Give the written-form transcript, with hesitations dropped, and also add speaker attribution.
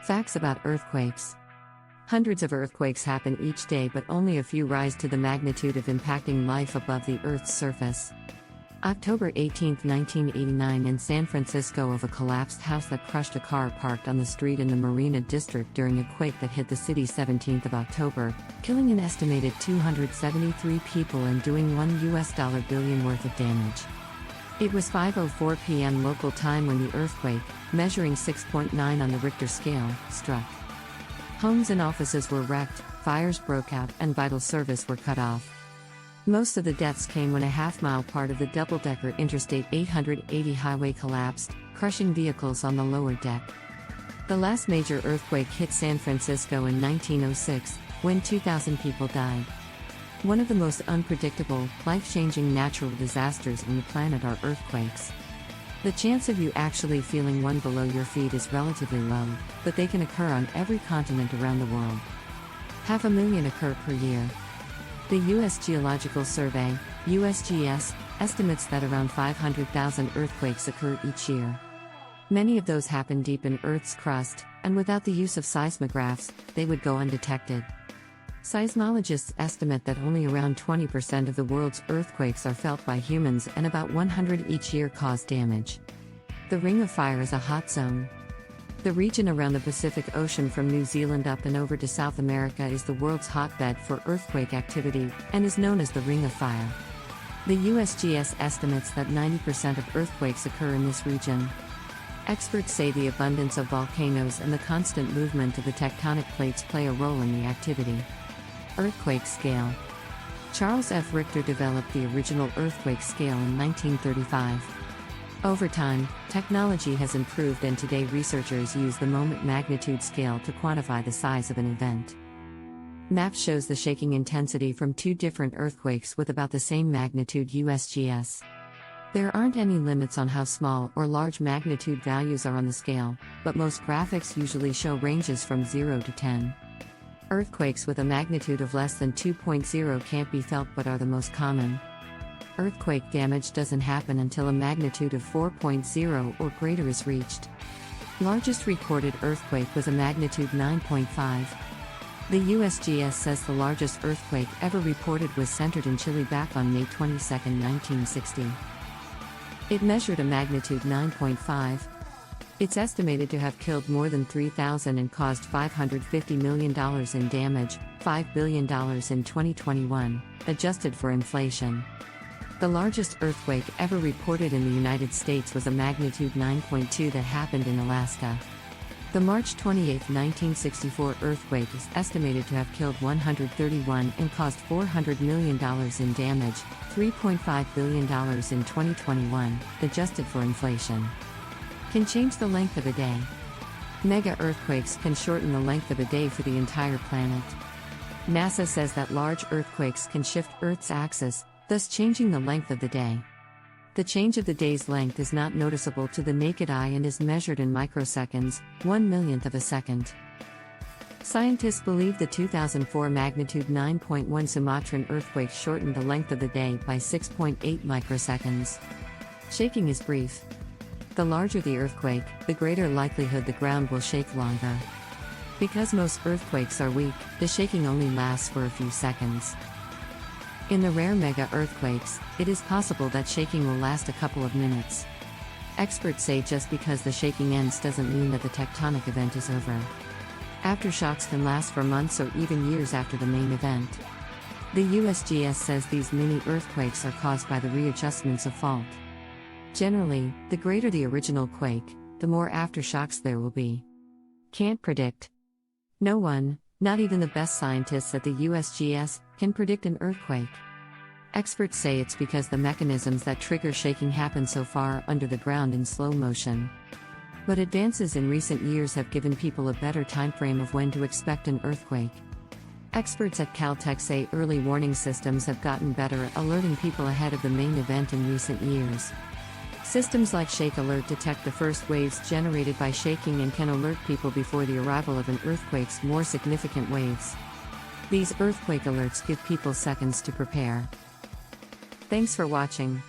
Speaker 1: Facts about earthquakes. Hundreds of earthquakes happen each day, but only a few rise to the magnitude of impacting life above the Earth's surface. October 18, 1989, in San Francisco, of a collapsed house that crushed a car parked on the street in the Marina District during a quake that hit the city 17th of October, killing an estimated 273 people and doing $1 billion worth of damage. It was 5:04 p.m. local time when the earthquake, measuring 6.9 on the Richter scale, struck. Homes and offices were wrecked, fires broke out, and vital service were cut off. Most of the deaths came when a half-mile part of the double-decker Interstate 880 highway collapsed, crushing vehicles on the lower deck. The last major earthquake hit San Francisco in 1906, when 2,000 people died. One of the most unpredictable, life-changing natural disasters on the planet are earthquakes. The chance of you actually feeling one below your feet is relatively low, but they can occur on every continent around the world. 500,000 occur per year. The U.S. Geological Survey, USGS, estimates that around 500,000 earthquakes occur each year. Many of those happen deep in Earth's crust, and without the use of seismographs, they would go undetected. Seismologists estimate that only around 20% of the world's earthquakes are felt by humans, and about 100 each year cause damage. The Ring of Fire is a hot zone. The region around the Pacific Ocean from New Zealand up and over to South America is the world's hotbed for earthquake activity, and is known as the Ring of Fire. The USGS estimates that 90% of earthquakes occur in this region. Experts say the abundance of volcanoes and the constant movement of the tectonic plates play a role in the activity. Earthquake scale. Charles F. Richter developed the original earthquake scale in 1935. Over time, technology has improved, and today researchers use the moment magnitude scale to quantify the size of an event. Map shows the shaking intensity from two different earthquakes with about the same magnitude USGS. There aren't any limits on how small or large magnitude values are on the scale, but most graphics usually show ranges from 0 to 10. Earthquakes with a magnitude of less than 2.0 can't be felt but are the most common. Earthquake damage doesn't happen until a magnitude of 4.0 or greater is reached. Largest recorded earthquake was a magnitude 9.5. The USGS says the largest earthquake ever reported was centered in Chile back on May 22, 1960. It measured a magnitude 9.5. It's estimated to have killed more than 3,000 and caused $550 million in damage, $5 billion in 2021, adjusted for inflation. The largest earthquake ever reported in the United States was a magnitude 9.2 that happened in Alaska. The March 28, 1964 earthquake is estimated to have killed 131 and caused $400 million in damage, $3.5 billion in 2021, adjusted for inflation. Can change the length of a day. Mega earthquakes can shorten the length of a day for the entire planet. NASA says that large earthquakes can shift Earth's axis, thus changing the length of the day. The change of the day's length is not noticeable to the naked eye and is measured in microseconds, 1/1,000,000 of a second. Scientists believe the 2004 magnitude 9.1 Sumatran earthquake shortened the length of the day by 6.8 microseconds. Shaking is brief. The larger the earthquake, the greater likelihood the ground will shake longer. Because most earthquakes are weak, the shaking only lasts for a few seconds. In the rare mega earthquakes, it is possible that shaking will last a couple of minutes. Experts say just because the shaking ends doesn't mean that the tectonic event is over. Aftershocks can last for months or even years after the main event. The USGS says these mini earthquakes are caused by the readjustments of fault. Generally, the greater the original quake, the more aftershocks there will be. Can't predict. No one, not even the best scientists at the USGS, can predict an earthquake. Experts say it's because the mechanisms that trigger shaking happen so far under the ground in slow motion. But advances in recent years have given people a better timeframe of when to expect an earthquake. Experts at Caltech say early warning systems have gotten better at alerting people ahead of the main event in recent years. Systems like Shake Alert detect the first waves generated by shaking and can alert people before the arrival of an earthquake's more significant waves. These earthquake alerts give people seconds to prepare. Thanks for watching.